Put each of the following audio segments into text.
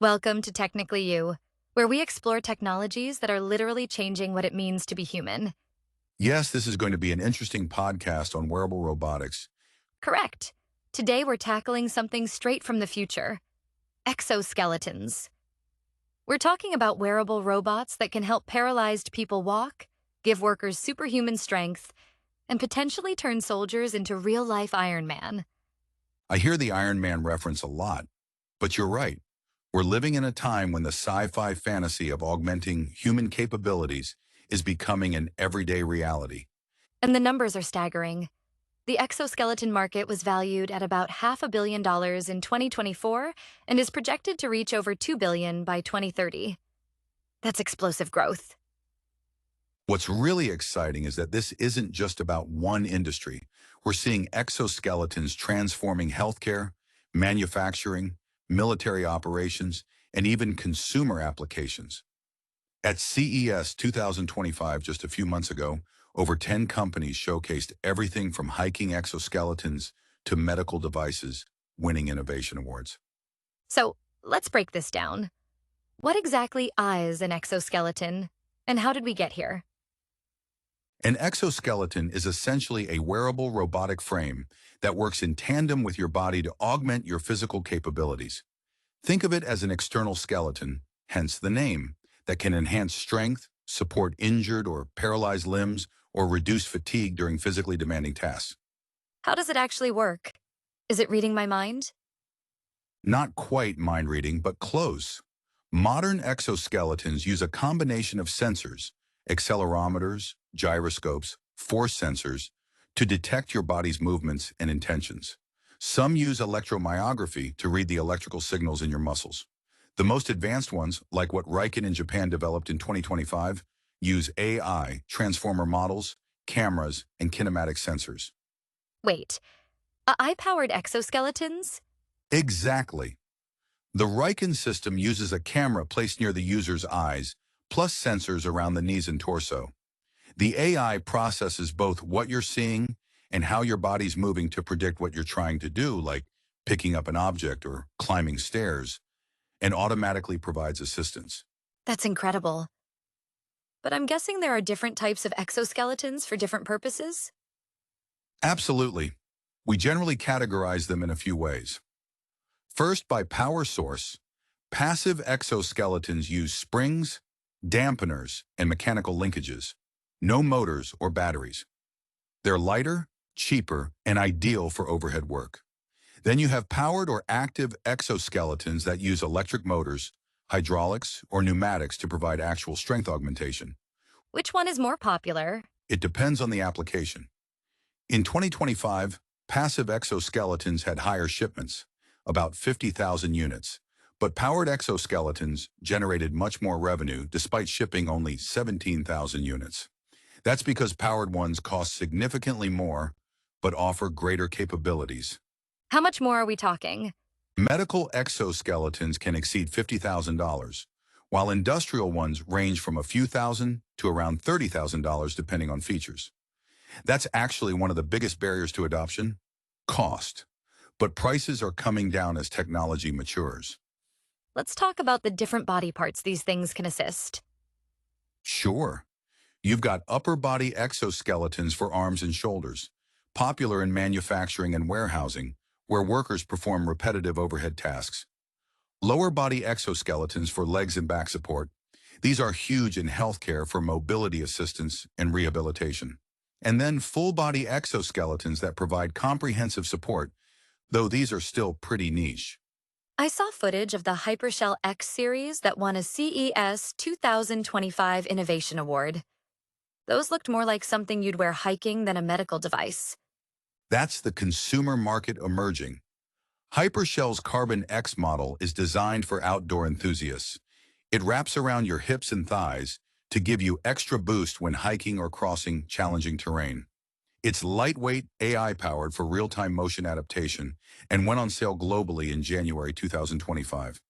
Welcome to Technically You, where we explore technologies that are literally changing what it means to be human. Yes, this is going to be an interesting podcast on wearable robotics. Correct. Today we're tackling something straight from the future: exoskeletons. We're talking about wearable robots that can help paralyzed people walk, give workers superhuman strength, and potentially turn soldiers into real-life Iron Man. I hear the Iron Man reference a lot, but you're right. We're living in a time when the sci-fi fantasy of augmenting human capabilities is becoming an everyday reality. And the numbers are staggering. The exoskeleton market was valued at about $500 million in 2024 and is projected to reach over $2 billion by 2030. That's explosive growth. What's really exciting is that this isn't just about one industry. We're seeing exoskeletons transforming healthcare, manufacturing, military operations, and even consumer applications. At CES 2025, just a few months ago, over 10 companies showcased everything from hiking exoskeletons to medical devices, winning innovation awards. So let's break this down. What exactly is an exoskeleton, and how did we get here? An exoskeleton is essentially a wearable robotic frame that works in tandem with your body to augment your physical capabilities. Think of it as an external skeleton, hence the name, that can enhance strength, support injured or paralyzed limbs, or reduce fatigue during physically demanding tasks. How does it actually work? Is it reading my mind? Not quite mind reading, but close. Modern exoskeletons use a combination of sensors, accelerometers, gyroscopes, force sensors, to detect your body's movements and intentions. Some use electromyography to read the electrical signals in your muscles. The most advanced ones, like what Riken in Japan developed in 2025, use AI, transformer models, cameras, and kinematic sensors. Wait, AI-powered exoskeletons? Exactly. The Riken system uses a camera placed near the user's eyes, plus sensors around the knees and torso. The AI processes both what you're seeing and how your body's moving to predict what you're trying to do, like picking up an object or climbing stairs, and automatically provides assistance. That's incredible. But I'm guessing there are different types of exoskeletons for different purposes? Absolutely. We generally categorize them in a few ways. First, by power source, passive exoskeletons use springs, dampeners, and mechanical linkages, no motors or batteries. They're lighter, cheaper, and ideal for overhead work. Then you have powered or active exoskeletons that use electric motors, hydraulics, or pneumatics to provide actual strength augmentation. Which one is more popular? It depends on the application. In 2025, passive exoskeletons had higher shipments, about 50,000 units, but powered exoskeletons generated much more revenue despite shipping only 17,000 units. That's because powered ones cost significantly more, but offer greater capabilities. How much more are we talking? Medical exoskeletons can exceed $50,000, while industrial ones range from a few thousand to around $30,000 depending on features. That's actually one of the biggest barriers to adoption: cost. But prices are coming down as technology matures. Let's talk about the different body parts these things can assist. Sure, you've got upper body exoskeletons for arms and shoulders, popular in manufacturing and warehousing, where workers perform repetitive overhead tasks. Lower body exoskeletons for legs and back support. These are huge in healthcare for mobility assistance and rehabilitation. And then full body exoskeletons that provide comprehensive support, though these are still pretty niche. I saw footage of the Hypershell X series that won a CES 2025 Innovation Award. Those looked more like something you'd wear hiking than a medical device. That's the consumer market emerging. Hypershell's Carbon X model is designed for outdoor enthusiasts. It wraps around your hips and thighs to give you extra boost when hiking or crossing challenging terrain. It's lightweight, AI-powered for real-time motion adaptation, and went on sale globally in January 2025.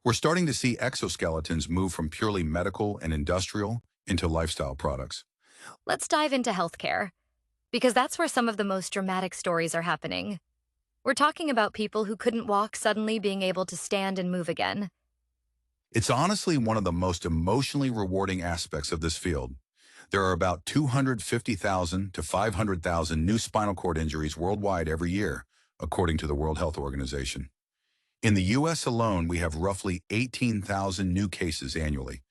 We're starting to see exoskeletons move from purely medical and industrial into lifestyle products. Let's dive into healthcare, because that's where some of the most dramatic stories are happening. We're talking about people who couldn't walk suddenly being able to stand and move again. It's honestly one of the most emotionally rewarding aspects of this field. There are about 250,000 to 500,000 new spinal cord injuries worldwide every year, according to the World Health Organization. In the U.S. alone, we have roughly 18,000 new cases annually,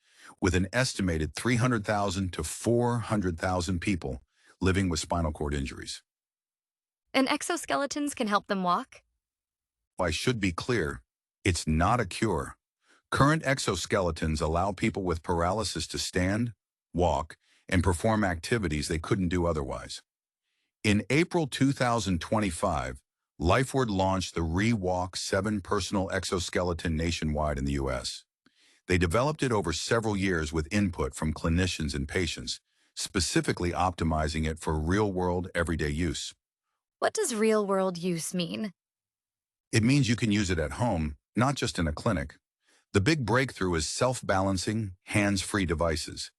with an estimated 300,000 to 400,000 people living with spinal cord injuries. And exoskeletons can help them walk? I should be clear, it's not a cure. Current exoskeletons allow people with paralysis to stand, walk, and perform activities they couldn't do otherwise. In April 2025, LifeWord launched the ReWalk 7 personal exoskeleton nationwide in the U.S. They developed it over several years with input from clinicians and patients, specifically optimizing it for real-world, everyday use. What does real-world use mean? It means you can use it at home, not just in a clinic. The big breakthrough is self-balancing, hands-free devices.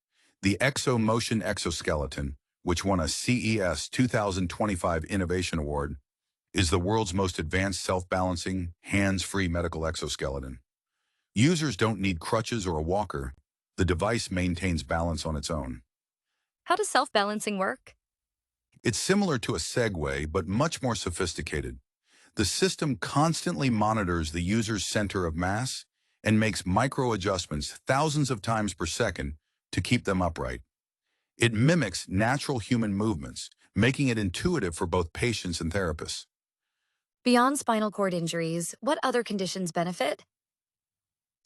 The ExoMotion exoskeleton, which won a CES 2025 Innovation Award, is the world's most advanced self-balancing, hands-free medical exoskeleton. Users don't need crutches or a walker. The device maintains balance on its own. How does self-balancing work? It's similar to a Segway, but much more sophisticated. The system constantly monitors the user's center of mass and makes micro-adjustments thousands of times per second to keep them upright. It mimics natural human movements, making it intuitive for both patients and therapists. Beyond spinal cord injuries, what other conditions benefit?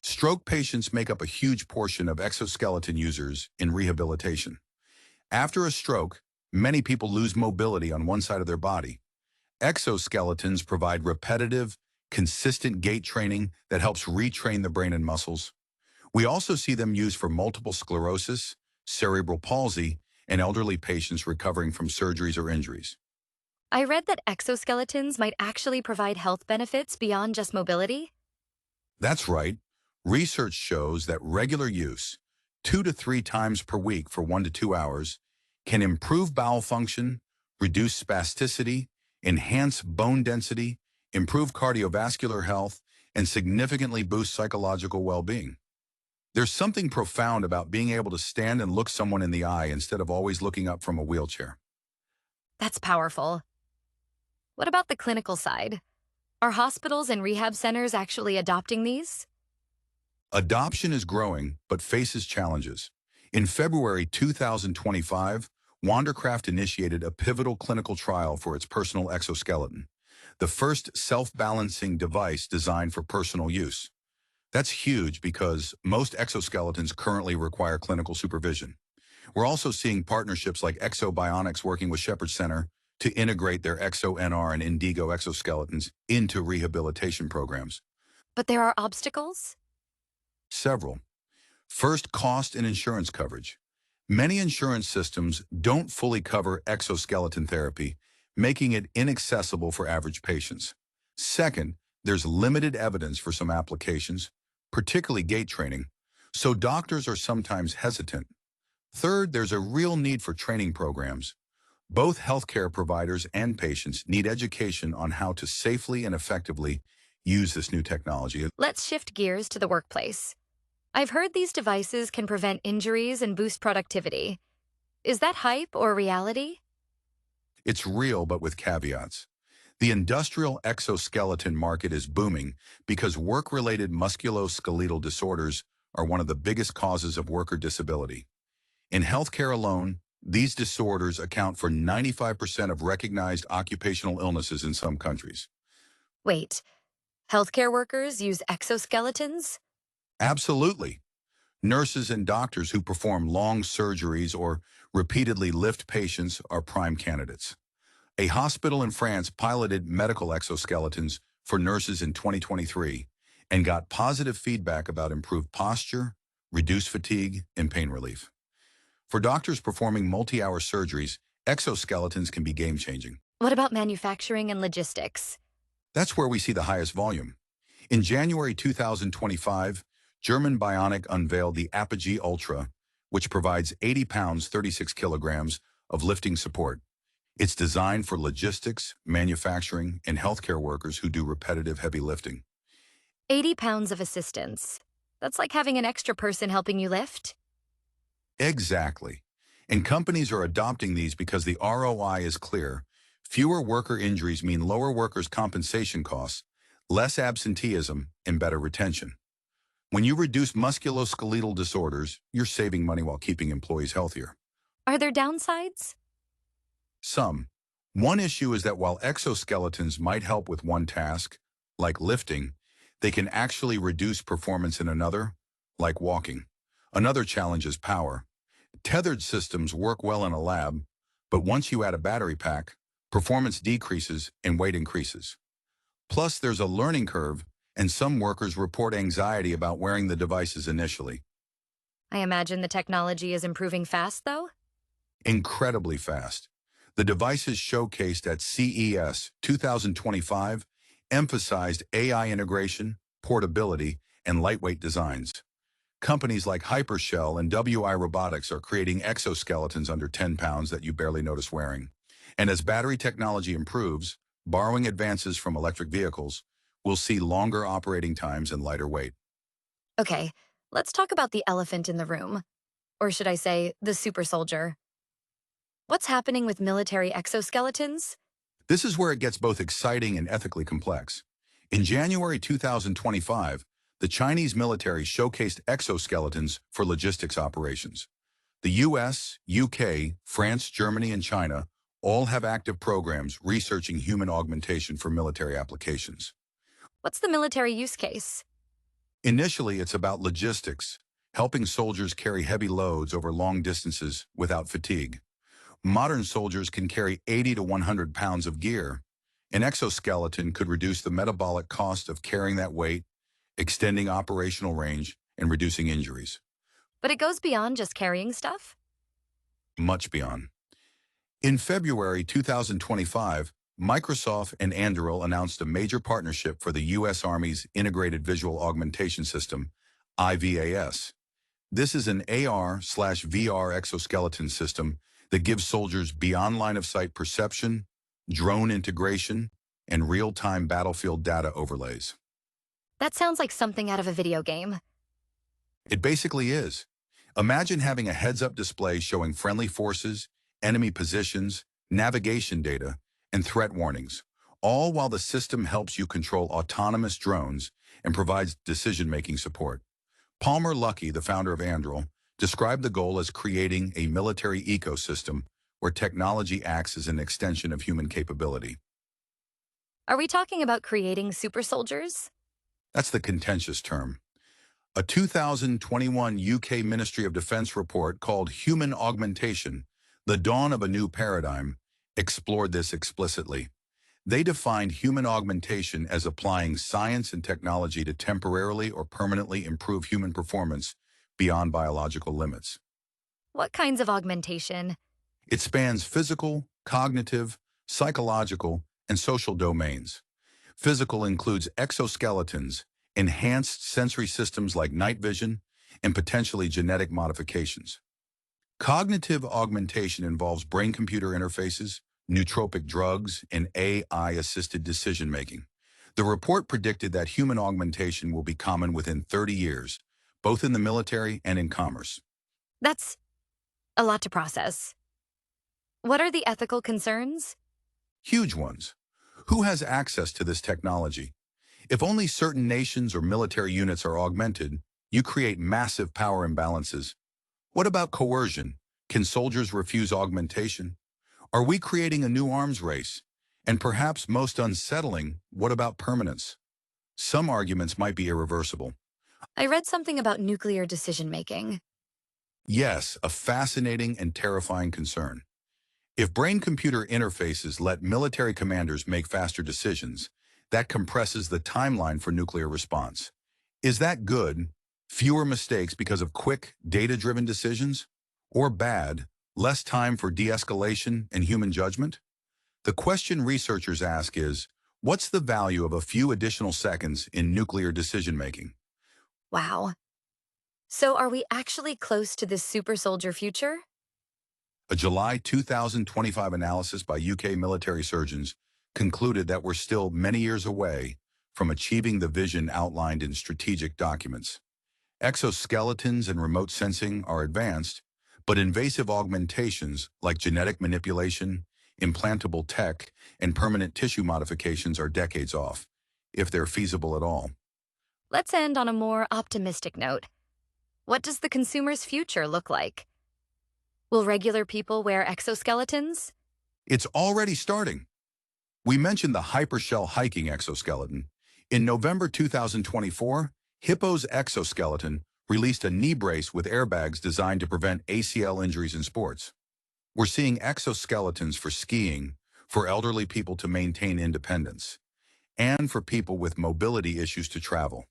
Stroke patients make up a huge portion of exoskeleton users in rehabilitation. After a stroke, many people lose mobility on one side of their body. Exoskeletons provide repetitive, consistent gait training that helps retrain the brain and muscles. We also see them used for multiple sclerosis, cerebral palsy, and elderly patients recovering from surgeries or injuries. I read that exoskeletons might actually provide health benefits beyond just mobility. That's right. Research shows that regular use, 2 to 3 times per week for 1 to 2 hours, can improve bowel function, reduce spasticity, enhance bone density, improve cardiovascular health, and significantly boost psychological well-being. There's something profound about being able to stand and look someone in the eye instead of always looking up from a wheelchair. That's powerful. What about the clinical side? Are hospitals and rehab centers actually adopting these? Adoption is growing, but faces challenges. In February 2025, Wandercraft initiated a pivotal clinical trial for its personal exoskeleton, the first self-balancing device designed for personal use. That's huge because most exoskeletons currently require clinical supervision. We're also seeing partnerships like Exobionics working with Shepherd Center to integrate their ExoNR and Indigo exoskeletons into rehabilitation programs. But there are obstacles? Several. First, cost and insurance coverage. Many insurance systems don't fully cover exoskeleton therapy, making it inaccessible for average patients. Second, there's limited evidence for some applications, particularly gait training, so doctors are sometimes hesitant. Third, there's a real need for training programs. Both healthcare providers and patients need education on how to safely and effectively use this new technology. Let's shift gears to the workplace. I've heard these devices can prevent injuries and boost productivity. Is that hype or reality? It's real, but with caveats. The industrial exoskeleton market is booming because work-related musculoskeletal disorders are one of the biggest causes of worker disability. In healthcare alone, these disorders account for 95% of recognized occupational illnesses in some countries. Wait, healthcare workers use exoskeletons? Absolutely. Nurses and doctors who perform long surgeries or repeatedly lift patients are prime candidates. A hospital in France piloted medical exoskeletons for nurses in 2023 and got positive feedback about improved posture, reduced fatigue, and pain relief. For doctors performing multi-hour surgeries, exoskeletons can be game-changing. What about manufacturing and logistics? That's where we see the highest volume. In January 2025, German Bionic unveiled the Apogee Ultra, which provides 80 pounds, 36 kilograms of lifting support. It's designed for logistics, manufacturing, and healthcare workers who do repetitive heavy lifting. 80 pounds of assistance. That's like having an extra person helping you lift. Exactly. And companies are adopting these because the ROI is clear. Fewer worker injuries mean lower workers' compensation costs, less absenteeism, and better retention. When you reduce musculoskeletal disorders, you're saving money while keeping employees healthier. Are there downsides? Some. One issue is that while exoskeletons might help with one task, like lifting, they can actually reduce performance in another, like walking. Another challenge is power. Tethered systems work well in a lab, but once you add a battery pack, performance decreases and weight increases. Plus, there's a learning curve, and some workers report anxiety about wearing the devices initially. I imagine the technology is improving fast, though. Incredibly fast. The devices showcased at CES 2025 emphasized AI integration, portability, and lightweight designs. Companies like Hypershell and WI Robotics are creating exoskeletons under 10 pounds that you barely notice wearing. And as battery technology improves, borrowing advances from electric vehicles, we'll see longer operating times and lighter weight. Okay, let's talk about the elephant in the room. Or should I say, the super soldier. What's happening with military exoskeletons? This is where it gets both exciting and ethically complex. In January 2025, the Chinese military showcased exoskeletons for logistics operations. The US, UK, France, Germany, and China all have active programs researching human augmentation for military applications. What's the military use case? Initially, it's about logistics, helping soldiers carry heavy loads over long distances without fatigue. Modern soldiers can carry 80 to 100 pounds of gear. An exoskeleton could reduce the metabolic cost of carrying that weight, extending operational range, and reducing injuries. But it goes beyond just carrying stuff? Much beyond. In February 2025, Microsoft and Anduril announced a major partnership for the U.S. Army's Integrated Visual Augmentation System, IVAS. This is an AR/VR exoskeleton system that gives soldiers beyond line-of-sight perception, drone integration, and real-time battlefield data overlays. That sounds like something out of a video game. It basically is. Imagine having a heads-up display showing friendly forces, enemy positions, navigation data, and threat warnings, all while the system helps you control autonomous drones and provides decision-making support. Palmer Luckey, the founder of Anduril, described the goal as creating a military ecosystem where technology acts as an extension of human capability. Are we talking about creating super soldiers? That's the contentious term. A 2021 UK Ministry of Defence report called Human Augmentation, The Dawn of a New Paradigm, explored this explicitly. They defined human augmentation as applying science and technology to temporarily or permanently improve human performance beyond biological limits. What kinds of augmentation? It spans physical, cognitive, psychological, and social domains. Physical includes exoskeletons, enhanced sensory systems like night vision, and potentially genetic modifications. Cognitive augmentation involves brain-computer interfaces, nootropic drugs, and AI-assisted decision-making. The report predicted that human augmentation will be common within 30 years, both in the military and in commerce. That's a lot to process. What are the ethical concerns? Huge ones. Who has access to this technology? If only certain nations or military units are augmented, you create massive power imbalances. What about coercion? Can soldiers refuse augmentation? Are we creating a new arms race? And perhaps most unsettling, what about permanence? Some arguments might be irreversible. I read something about nuclear decision-making. Yes, a fascinating and terrifying concern. If brain-computer interfaces let military commanders make faster decisions, that compresses the timeline for nuclear response. Is that good? Fewer mistakes because of quick, data-driven decisions? Or bad? Less time for de-escalation and human judgment? The question researchers ask is, what's the value of a few additional seconds in nuclear decision-making? Wow. So are we actually close to this super soldier future? A July 2025 analysis by UK military surgeons concluded that we're still many years away from achieving the vision outlined in strategic documents. Exoskeletons and remote sensing are advanced, but invasive augmentations like genetic manipulation, implantable tech, and permanent tissue modifications are decades off, if they're feasible at all. Let's end on a more optimistic note. What does the consumer's future look like? Will regular people wear exoskeletons? It's already starting. We mentioned the hypershell hiking exoskeleton. In November 2024, Hippo's exoskeleton released a knee brace with airbags designed to prevent ACL injuries in sports. We're seeing exoskeletons for skiing, for elderly people to maintain independence, and for people with mobility issues to travel.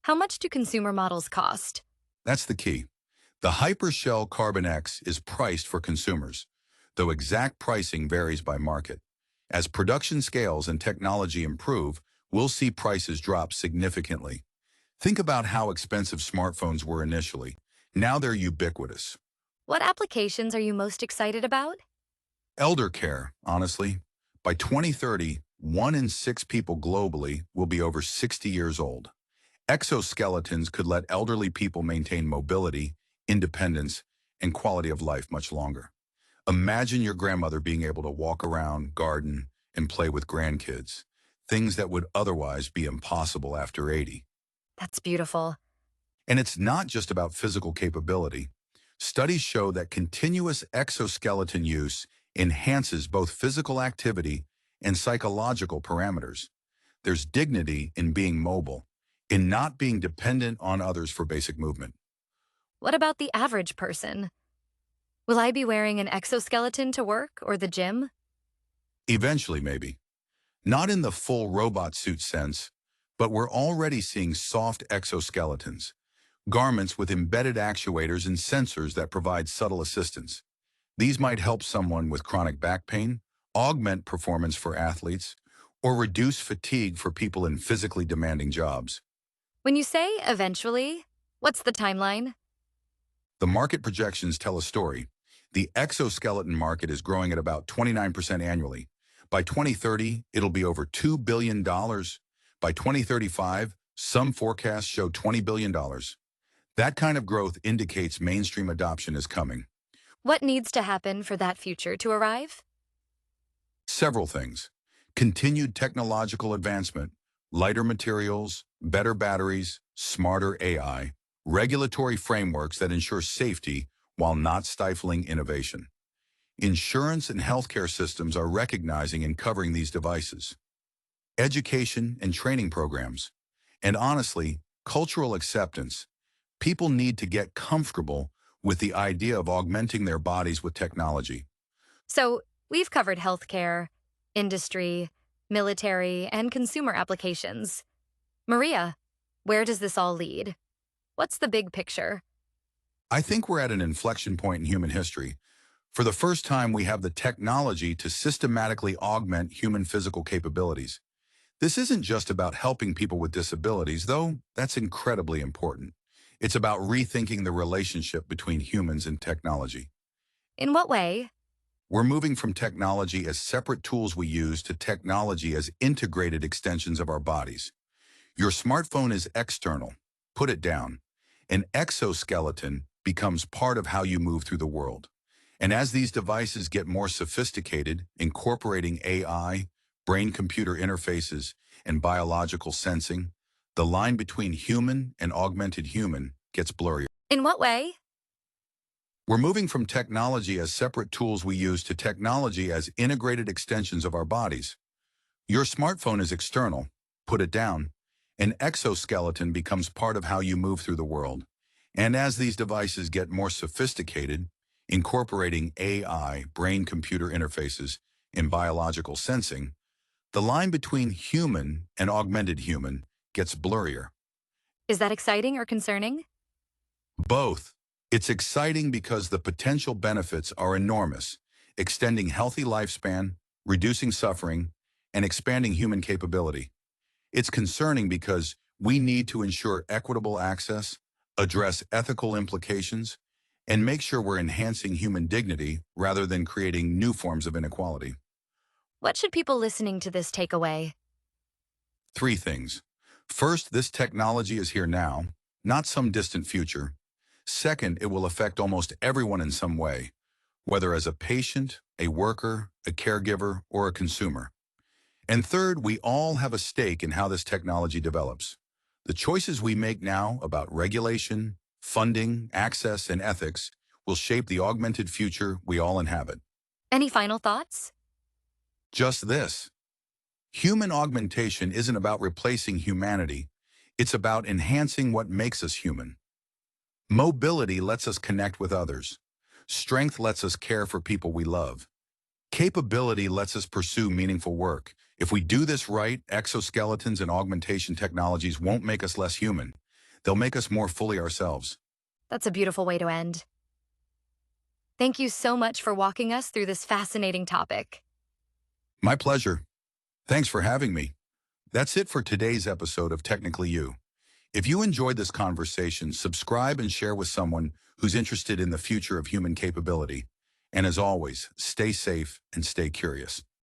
How much do consumer models cost? That's the key. The Hypershell Carbon X is priced for consumers, though exact pricing varies by market. As production scales and technology improve, we'll see prices drop significantly. Think about how expensive smartphones were initially. Now they're ubiquitous. What applications are you most excited about? Elder care, honestly. By 2030, 1 in 6 people globally will be over 60 years old. Exoskeletons could let elderly people maintain mobility, independence, and quality of life much longer. Imagine your grandmother being able to walk around, garden, and play with grandkids, things that would otherwise be impossible after 80. That's beautiful. And it's not just about physical capability. Studies show that continuous exoskeleton use enhances both physical activity and psychological parameters. There's dignity in being mobile, in not being dependent on others for basic movement. What about the average person? Will I be wearing an exoskeleton to work or the gym? Eventually, maybe. Not in the full robot suit sense, but we're already seeing soft exoskeletons, garments with embedded actuators and sensors that provide subtle assistance. These might help someone with chronic back pain, augment performance for athletes, or reduce fatigue for people in physically demanding jobs. When you say eventually, what's the timeline? The market projections tell a story. The exoskeleton market is growing at about 29% annually. By 2030, it'll be over $2 billion. By 2035, some forecasts show $20 billion. That kind of growth indicates mainstream adoption is coming. What needs to happen for that future to arrive? Several things. Continued technological advancement, lighter materials, better batteries, smarter AI, regulatory frameworks that ensure safety while not stifling innovation. Insurance and healthcare systems are recognizing and covering these devices. Education and training programs. And honestly, cultural acceptance. People need to get comfortable with the idea of augmenting their bodies with technology. So, we've covered healthcare, industry, military, and consumer applications. Maria, where does this all lead? What's the big picture? I think we're at an inflection point in human history. For the first time, we have the technology to systematically augment human physical capabilities. This isn't just about helping people with disabilities, though that's incredibly important. It's about rethinking the relationship between humans and technology. In what way? We're moving from technology as separate tools we use to technology as integrated extensions of our bodies. Your smartphone is external. Put it down. An exoskeleton becomes part of how you move through the world. And as these devices get more sophisticated, incorporating AI, brain-computer interfaces, and biological sensing, the line between human and augmented human gets blurrier. In what way? We're moving from technology as separate tools we use to technology as integrated extensions of our bodies. Your smartphone is external. Put it down. An exoskeleton becomes part of how you move through the world. And as these devices get more sophisticated, incorporating AI, brain-computer interfaces, and biological sensing, the line between human and augmented human gets blurrier. Is that exciting or concerning? Both. It's exciting because the potential benefits are enormous, extending healthy lifespan, reducing suffering, and expanding human capability. It's concerning because we need to ensure equitable access, address ethical implications, and make sure we're enhancing human dignity rather than creating new forms of inequality. What should people listening to this take away? 3 things. First, this technology is here now. not some distant future. Second, it will affect almost everyone in some way, whether as a patient, a worker, a caregiver, or a consumer. And third, we all have a stake in how this technology develops. The choices we make now about regulation, funding, access, and ethics will shape the augmented future we all inhabit. Any final thoughts? Just this. Human augmentation isn't about replacing humanity. It's about enhancing what makes us human. Mobility lets us connect with others. Strength lets us care for people we love. Capability lets us pursue meaningful work. If we do this right, exoskeletons and augmentation technologies won't make us less human. They'll make us more fully ourselves. That's a beautiful way to end. Thank you so much for walking us through this fascinating topic. My pleasure. Thanks for having me. That's it for today's episode of Technically You. If you enjoyed this conversation, subscribe and share with someone who's interested in the future of human capability. And as always, stay safe and stay curious.